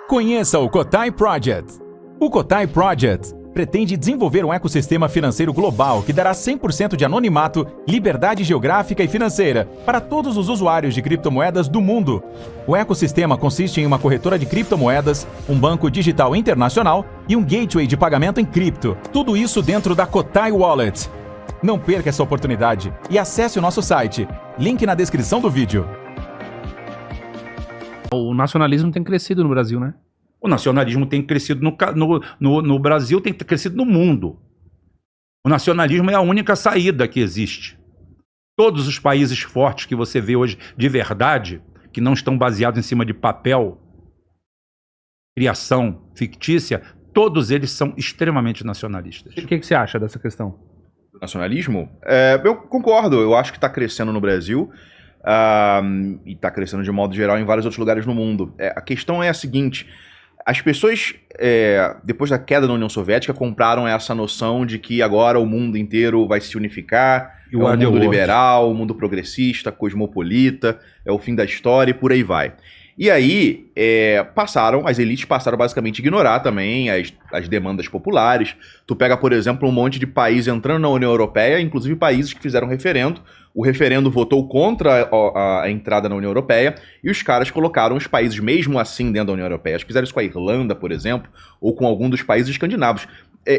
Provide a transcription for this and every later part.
Conheça o Cotai Project. O Cotai Project pretende desenvolver um ecossistema financeiro global que dará 100% de anonimato, liberdade geográfica e financeira para todos os usuários de criptomoedas do mundo. O ecossistema consiste em uma corretora de criptomoedas, um banco digital internacional e um gateway de pagamento em cripto. Tudo isso dentro da Cotai Wallet. Não perca essa oportunidade e acesse o nosso site. Link na descrição do vídeo. O nacionalismo tem crescido no Brasil, né? O nacionalismo tem crescido no Brasil, tem crescido no mundo. O nacionalismo é a única saída que existe. Todos os países fortes que você vê hoje de verdade, que não estão baseados em cima de papel, criação fictícia, todos eles são extremamente nacionalistas. O que você acha dessa questão? Nacionalismo? Eu concordo, eu acho que está crescendo no Brasil. E está crescendo de modo geral em vários outros lugares no mundo. A questão é a seguinte: as pessoas, depois da queda da União Soviética, compraram essa noção de que agora o mundo inteiro vai se unificar, é o mundo liberal, o mundo progressista, cosmopolita, é o fim da história e por aí vai. E aí, as elites passaram basicamente a ignorar também as demandas populares. Tu pega, por exemplo, um monte de país entrando na União Europeia, inclusive países que fizeram referendo. O referendo votou contra a entrada na União Europeia e os caras colocaram os países mesmo assim dentro da União Europeia. Acho que fizeram isso com a Irlanda, por exemplo, ou com algum dos países escandinavos.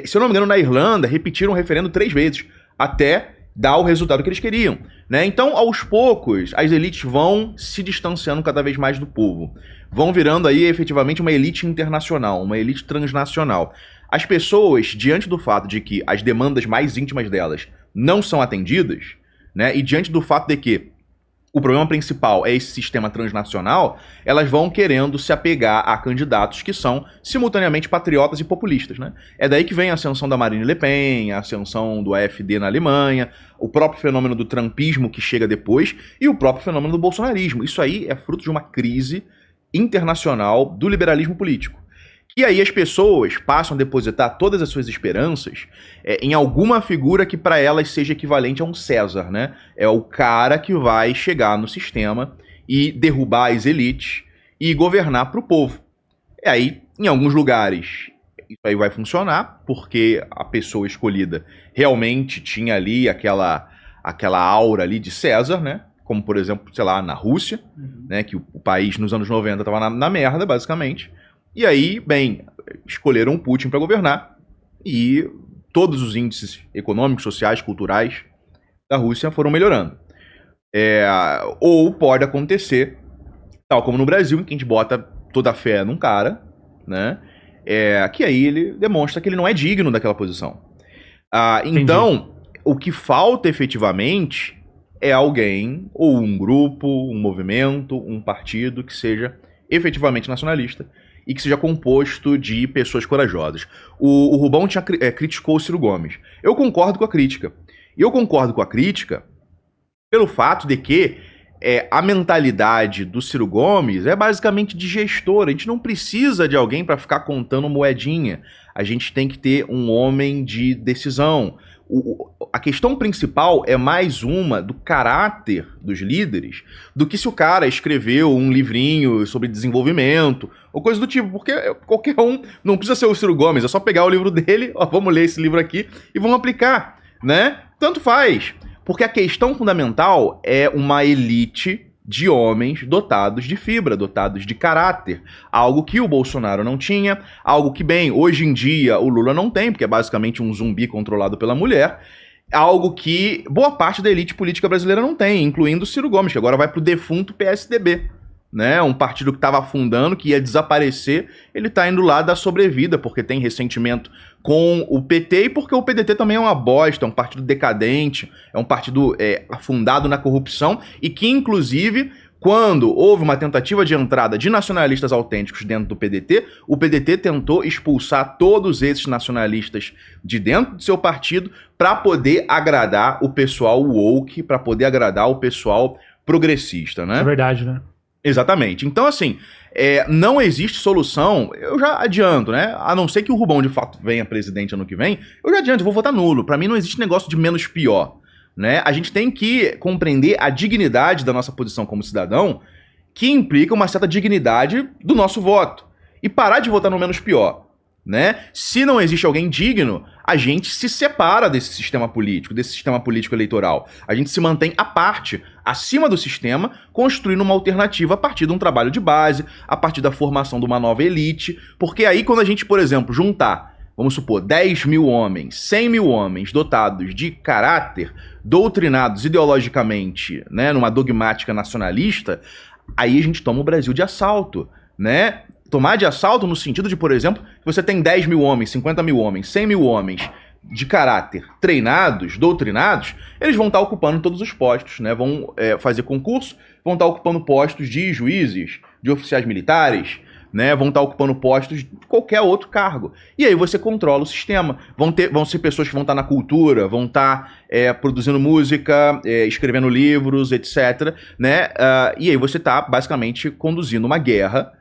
Se eu não me engano, na Irlanda, repetiram o referendo 3 vezes, até dar o resultado que eles queriam, né? Então, aos poucos, as elites vão se distanciando cada vez mais do povo. Vão virando aí, efetivamente, uma elite internacional, uma elite transnacional. As pessoas, diante do fato de que as demandas mais íntimas delas não são atendidas, né? E diante do fato de que o problema principal é esse sistema transnacional, elas vão querendo se apegar a candidatos que são simultaneamente patriotas e populistas, né? É daí que vem a ascensão da Marine Le Pen, a ascensão do AfD na Alemanha, o próprio fenômeno do trumpismo que chega depois e o próprio fenômeno do bolsonarismo. Isso aí é fruto de uma crise internacional do liberalismo político. E aí as pessoas passam a depositar todas as suas esperanças em alguma figura que para elas seja equivalente a um César, né? É o cara que vai chegar no sistema e derrubar as elites e governar para o povo. E aí, em alguns lugares, isso aí vai funcionar, porque a pessoa escolhida realmente tinha ali aquela aura ali de César, né? Como, por exemplo, sei lá, na Rússia, né? Que o país nos anos 90 estava na merda, basicamente. E aí, bem, escolheram o Putin para governar e todos os índices econômicos, sociais, culturais da Rússia foram melhorando. Ou pode acontecer, tal como no Brasil, em que a gente bota toda a fé num cara, né? Que aí ele demonstra que ele não é digno daquela posição. Então, o que falta efetivamente é alguém, ou um grupo, um movimento, um partido que seja efetivamente nacionalista e que seja composto de pessoas corajosas. O Rubão criticou o Ciro Gomes. Eu concordo com a crítica. E eu concordo com a crítica pelo fato de que a mentalidade do Ciro Gomes é basicamente de gestor. A gente não precisa de alguém para ficar contando moedinha. A gente tem que ter um homem de decisão. A questão principal é mais uma do caráter dos líderes do que se o cara escreveu um livrinho sobre desenvolvimento ou coisa do tipo, porque qualquer um, não precisa ser o Ciro Gomes, é só pegar o livro dele, vamos ler esse livro aqui e vamos aplicar, né? Tanto faz, porque a questão fundamental é uma elite de homens dotados de fibra, dotados de caráter. Algo que o Bolsonaro não tinha, algo que, bem, hoje em dia o Lula não tem, porque é basicamente um zumbi controlado pela mulher, algo que boa parte da elite política brasileira não tem, incluindo o Ciro Gomes, que agora vai pro defunto PSDB, né? Um partido que estava afundando, que ia desaparecer, ele tá indo lá da sobrevida, porque tem ressentimento com o PT e porque o PDT também é uma bosta, é um partido decadente, é um partido afundado na corrupção e que, inclusive, quando houve uma tentativa de entrada de nacionalistas autênticos dentro do PDT, o PDT tentou expulsar todos esses nacionalistas de dentro do seu partido para poder agradar o pessoal woke, para poder agradar o pessoal progressista, né? É verdade, né? Exatamente. Então, assim, não existe solução, eu já adianto, né? A não ser que o Rubão, de fato, venha presidente ano que vem, eu já adianto, eu vou votar nulo. Pra mim não existe negócio de menos pior, né? A gente tem que compreender a dignidade da nossa posição como cidadão, que implica uma certa dignidade do nosso voto. e parar de votar no menos pior, né? Se não existe alguém digno, a gente se separa desse sistema político eleitoral. A gente se mantém à parte, acima do sistema, construindo uma alternativa a partir de um trabalho de base, a partir da formação de uma nova elite, porque aí quando a gente, por exemplo, juntar, vamos supor, 10 mil homens, 100 mil homens dotados de caráter, doutrinados ideologicamente, né, numa dogmática nacionalista, aí a gente toma o Brasil de assalto, né? Tomar de assalto no sentido de, por exemplo, que você tem 10 mil homens, 50 mil homens, 100 mil homens de caráter treinados, doutrinados, eles vão estar ocupando todos os postos, né? Vão fazer concurso, vão estar ocupando postos de juízes, de oficiais militares, né? Vão estar ocupando postos de qualquer outro cargo. E aí você controla o sistema. Vão ser pessoas que vão estar na cultura, vão estar produzindo música, escrevendo livros, etc. Né? E aí você está basicamente conduzindo uma guerra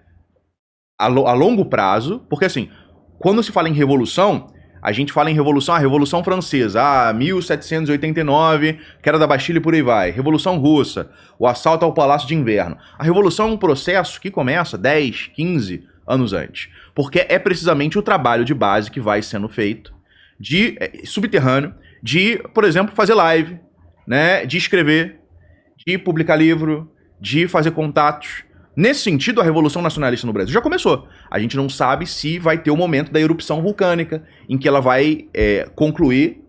a longo prazo, porque assim, quando se fala em revolução, a gente fala em revolução, a Revolução Francesa, 1789, queda da Bastilha e por aí vai. Revolução Russa, o assalto ao Palácio de Inverno. A revolução é um processo que começa 10, 15 anos antes, porque é precisamente o trabalho de base que vai sendo feito, de subterrâneo, de, por exemplo, fazer live, né, de escrever, de publicar livro, de fazer contatos. Nesse sentido, a Revolução Nacionalista no Brasil já começou. A gente não sabe se vai ter o momento da erupção vulcânica, em que ela vai concluir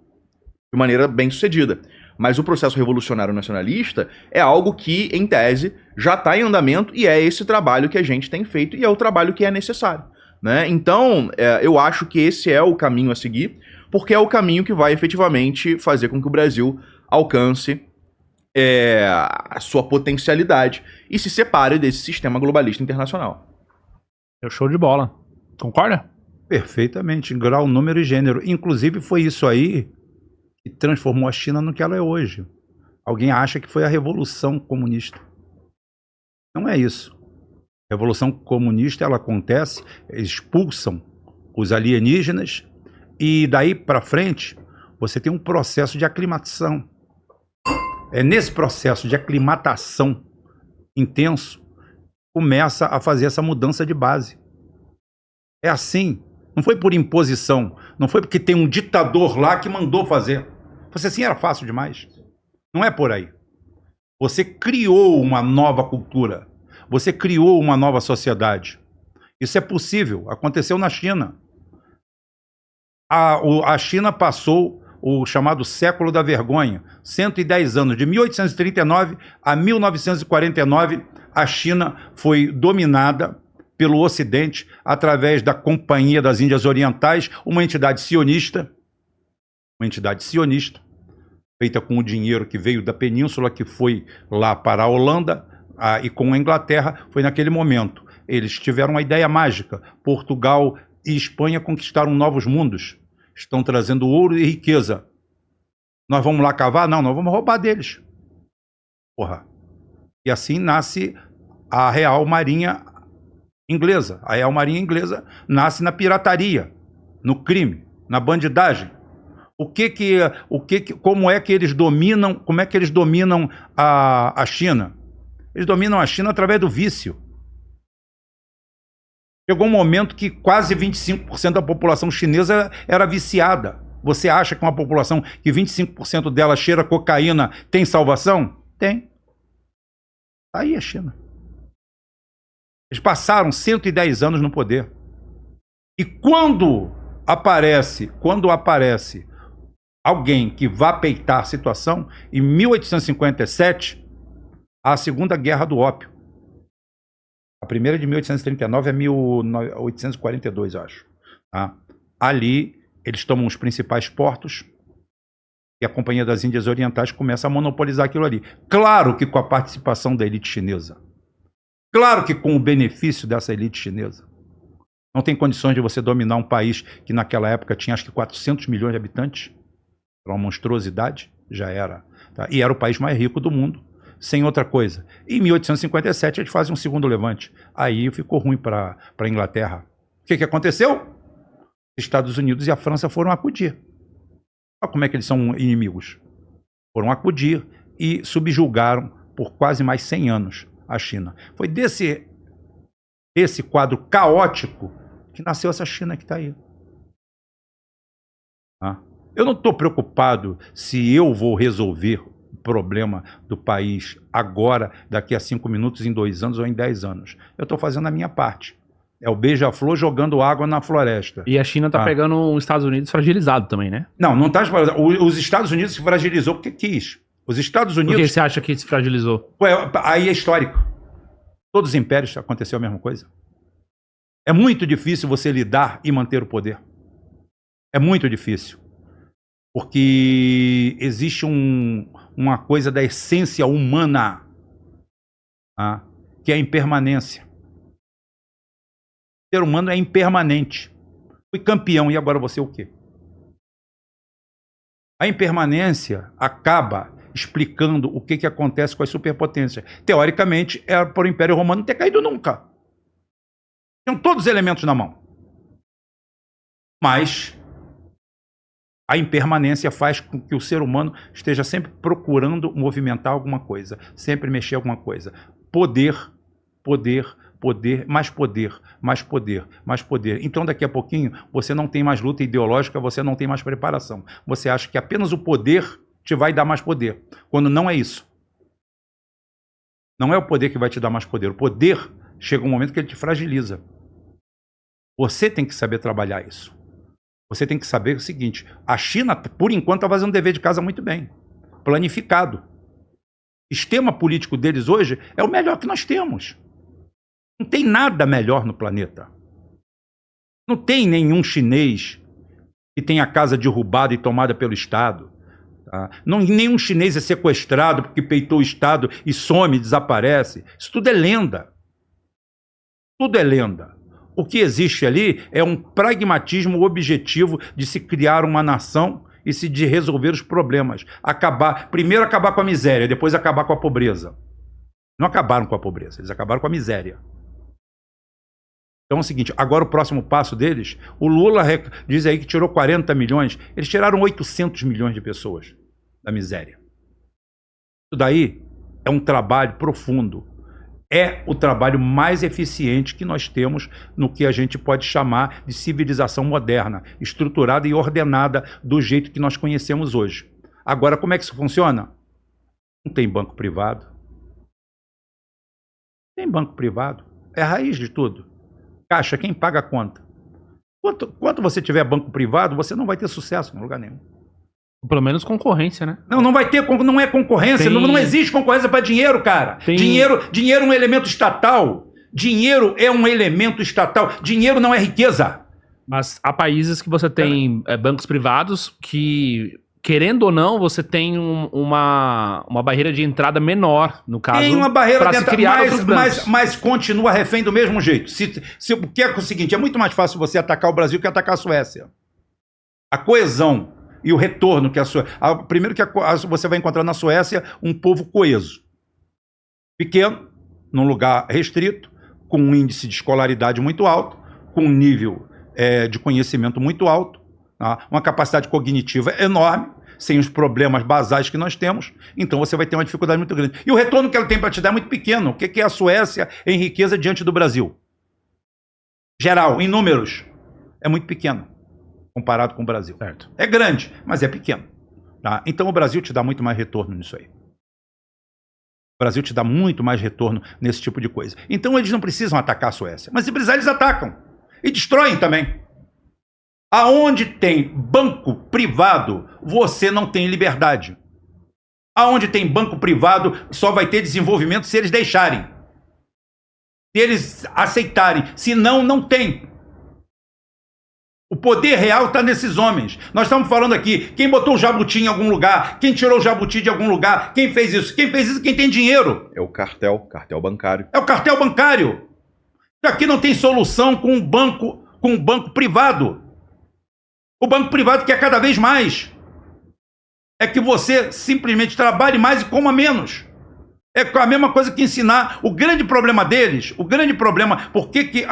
de maneira bem sucedida. Mas o processo revolucionário nacionalista é algo que, em tese, já está em andamento e é esse trabalho que a gente tem feito e é o trabalho que é necessário, né? Então, eu acho que esse é o caminho a seguir, porque é o caminho que vai efetivamente fazer com que o Brasil alcance a sua potencialidade e se separe desse sistema globalista internacional. É show de bola. Concorda? Perfeitamente, em grau, número e gênero. Inclusive foi isso aí que transformou a China no que ela é hoje. Alguém acha que foi a Revolução Comunista. Não é isso. A Revolução Comunista, ela acontece, expulsam os alienígenas e daí para frente você tem um processo de aclimatação. É nesse processo de aclimatação intenso começa a fazer essa mudança de base. É assim, não foi por imposição, não foi porque tem um ditador lá que mandou fazer. Você assim era fácil demais. Não é por aí. Você criou uma nova cultura, você criou uma nova sociedade. Isso é possível, aconteceu na China. A China passou o chamado século da vergonha, 110 anos, de 1839 a 1949, a China foi dominada pelo Ocidente através da Companhia das Índias Orientais, uma entidade sionista, feita com o dinheiro que veio da península, que foi lá para a Holanda, e com a Inglaterra, foi naquele momento. Eles tiveram uma ideia mágica, Portugal e Espanha conquistaram novos mundos, estão trazendo ouro e riqueza. Nós vamos lá cavar? Não, nós vamos roubar deles. Porra. E assim nasce a Real Marinha Inglesa. A Real Marinha Inglesa nasce na pirataria, no crime, na bandidagem. Como é que eles dominam a China? Eles dominam a China através do vício. Chegou um momento que quase 25% da população chinesa era viciada. Você acha que uma população que 25% dela cheira cocaína tem salvação? Tem. Aí a China. Eles passaram 110 anos no poder. E quando aparece alguém que vá peitar a situação, em 1857, a Segunda Guerra do Ópio. A primeira de 1839 é 1842, eu acho. Tá? Ali, eles tomam os principais portos e a Companhia das Índias Orientais começa a monopolizar aquilo ali. Claro que com a participação da elite chinesa. Claro que com o benefício dessa elite chinesa. Não tem condições de você dominar um país que naquela época tinha acho que 400 milhões de habitantes. Era uma monstruosidade, já era. Tá? E era o país mais rico do mundo. Sem outra coisa. Em 1857 eles fazem um segundo levante. Aí ficou ruim para a Inglaterra. O que aconteceu? Os Estados Unidos e a França foram acudir. Olha como é que eles são inimigos. Foram acudir e subjugaram por quase mais 100 anos a China. Foi desse esse quadro caótico que nasceu essa China que está aí. Tá? Eu não estou preocupado se eu vou resolver o problema do país agora, daqui a 5 minutos, em 2 anos ou em 10 anos. Eu estou fazendo a minha parte. É o beija-flor jogando água na floresta. E a China tá pegando os Estados Unidos fragilizado também, né? Não está. Os Estados Unidos se fragilizou porque quis. Os Estados Unidos... Por que você acha que se fragilizou? Aí é histórico. Todos os impérios aconteceu a mesma coisa. É muito difícil você lidar e manter o poder. É muito difícil. Porque existe uma coisa da essência humana, tá? Que é a impermanência. O ser humano é impermanente. Fui campeão, e agora você o quê? A impermanência acaba explicando o que acontece com as superpotências. Teoricamente, era para o Império Romano não ter caído nunca. Tinham todos os elementos na mão. Mas a impermanência faz com que o ser humano esteja sempre procurando movimentar alguma coisa, sempre mexer alguma coisa. Poder, poder, poder, mais poder, mais poder, mais poder. Então, daqui a pouquinho, você não tem mais luta ideológica, você não tem mais preparação. Você acha que apenas o poder te vai dar mais poder, quando não é isso. Não é o poder que vai te dar mais poder. O poder chega um momento que ele te fragiliza. Você tem que saber trabalhar isso. Você tem que saber o seguinte, a China, por enquanto, está fazendo o dever de casa muito bem. Planificado. O sistema político deles hoje é o melhor que nós temos. Não tem nada melhor no planeta. Não tem nenhum chinês que tenha a casa derrubada e tomada pelo Estado. Tá? Não, nenhum chinês é sequestrado porque peitou o Estado e some, desaparece. Isso tudo é lenda. Tudo é lenda. O que existe ali é um pragmatismo objetivo de se criar uma nação e de resolver os problemas. Primeiro acabar com a miséria, depois acabar com a pobreza. Não acabaram com a pobreza, eles acabaram com a miséria. Então é o seguinte, agora o próximo passo deles, o Lula diz aí que tirou 40 milhões, eles tiraram 800 milhões de pessoas da miséria. Isso daí é um trabalho profundo. É o trabalho mais eficiente que nós temos no que a gente pode chamar de civilização moderna, estruturada e ordenada do jeito que nós conhecemos hoje. Agora, como é que isso funciona? Não tem banco privado. Tem banco privado. É a raiz de tudo. Caixa, quem paga a conta? Quanto você tiver banco privado, você não vai ter sucesso em lugar nenhum. Pelo menos concorrência, né? Não vai ter, não é concorrência, não existe concorrência para dinheiro, cara. Dinheiro é um elemento estatal. Dinheiro é um elemento estatal. Dinheiro não é riqueza. Mas há países que você tem bancos privados que, querendo ou não, você tem uma barreira de entrada menor, no caso, tem uma barreira de entrada, mas continua refém do mesmo jeito. Porque é o seguinte, é muito mais fácil você atacar o Brasil que atacar a Suécia. A coesão e o retorno que primeiro que você vai encontrar na Suécia um povo coeso. Pequeno, num lugar restrito, com um índice de escolaridade muito alto, com um nível de conhecimento muito alto, tá? Uma capacidade cognitiva enorme, sem os problemas basais que nós temos, então você vai ter uma dificuldade muito grande. E o retorno que ela tem para te dar é muito pequeno. O que é a Suécia em riqueza diante do Brasil? Geral, em números, é muito pequeno comparado com o Brasil. Certo. É grande, mas é pequeno. Tá? Então o Brasil te dá muito mais retorno nisso aí. O Brasil te dá muito mais retorno nesse tipo de coisa. Então eles não precisam atacar a Suécia. Mas se precisar, eles atacam. E destroem também. Aonde tem banco privado, você não tem liberdade. Aonde tem banco privado, só vai ter desenvolvimento se eles deixarem. Se eles aceitarem. Senão, não tem. O poder real está nesses homens. Nós estamos falando aqui, quem botou o jabuti em algum lugar, quem tirou o jabuti de algum lugar, quem fez isso? Quem fez isso? Quem tem dinheiro. É o cartel bancário. É o cartel bancário. Aqui não tem solução com um banco privado. O banco privado quer cada vez mais. É que você simplesmente trabalhe mais e coma menos. É a mesma coisa que ensinar. O grande problema deles, por que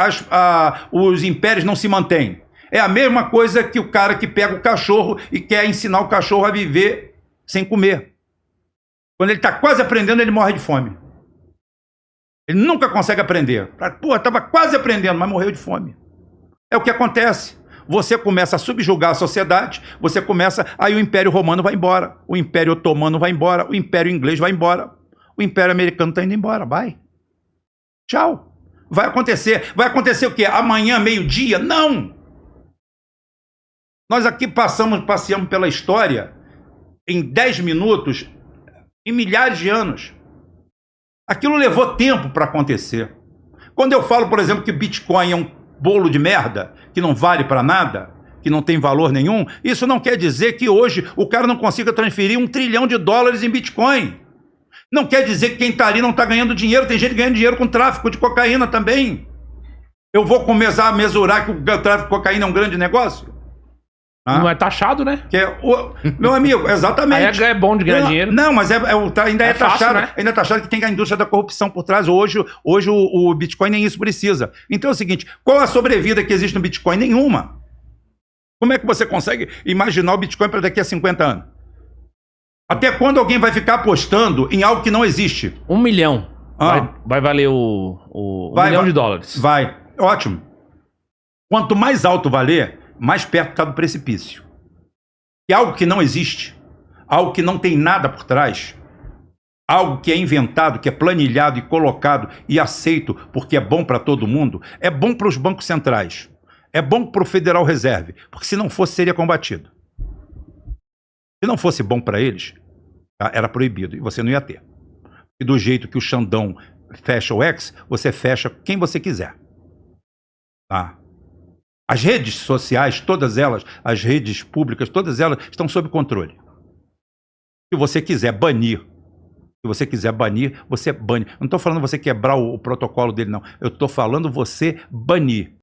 os impérios não se mantêm? É a mesma coisa que o cara que pega o cachorro e quer ensinar o cachorro a viver sem comer. Quando ele está quase aprendendo, ele morre de fome. Ele nunca consegue aprender. Pô, estava quase aprendendo, mas morreu de fome. É o que acontece. Você começa a subjugar a sociedade, você começa... Aí o Império Romano vai embora, o Império Otomano vai embora, o Império Inglês vai embora, o Império Americano está indo embora, vai. Tchau. Vai acontecer. Vai acontecer o quê? Amanhã, meio-dia? Não! Nós aqui passeamos pela história em 10 minutos, em milhares de anos. Aquilo levou tempo para acontecer. Quando eu falo, por exemplo, que Bitcoin é um bolo de merda, que não vale para nada, que não tem valor nenhum, isso não quer dizer que hoje o cara não consiga transferir $1 trilhão em Bitcoin. Não quer dizer que quem está ali não está ganhando dinheiro. Tem gente ganhando dinheiro com tráfico de cocaína também. Eu vou começar a mesurar que o tráfico de cocaína é um grande negócio? Não é taxado, né? Meu amigo, exatamente. Aí é bom de ganhar dinheiro. Não, mas ainda é taxado, fácil, né? Ainda é taxado que tem a indústria da corrupção por trás. Hoje o Bitcoin nem isso precisa. Então é o seguinte, qual a sobrevida que existe no Bitcoin? Nenhuma. Como é que você consegue imaginar o Bitcoin para daqui a 50 anos? Até quando alguém vai ficar apostando em algo que não existe? 1 milhão. Vai valer $1 milhão. Vai. Ótimo. Quanto mais alto valer, mais perto está do precipício. E algo que não existe, algo que não tem nada por trás, algo que é inventado, que é planilhado e colocado e aceito porque é bom para todo mundo, é bom para os bancos centrais, é bom para o Federal Reserve, porque se não fosse, seria combatido. Se não fosse bom para eles, era proibido e você não ia ter. E do jeito que o Xandão fecha o X, você fecha quem você quiser. Tá? As redes sociais, todas elas, as redes públicas, todas elas estão sob controle. Se você quiser banir, você bane. Não estou falando você quebrar o protocolo dele, não. Eu estou falando você banir.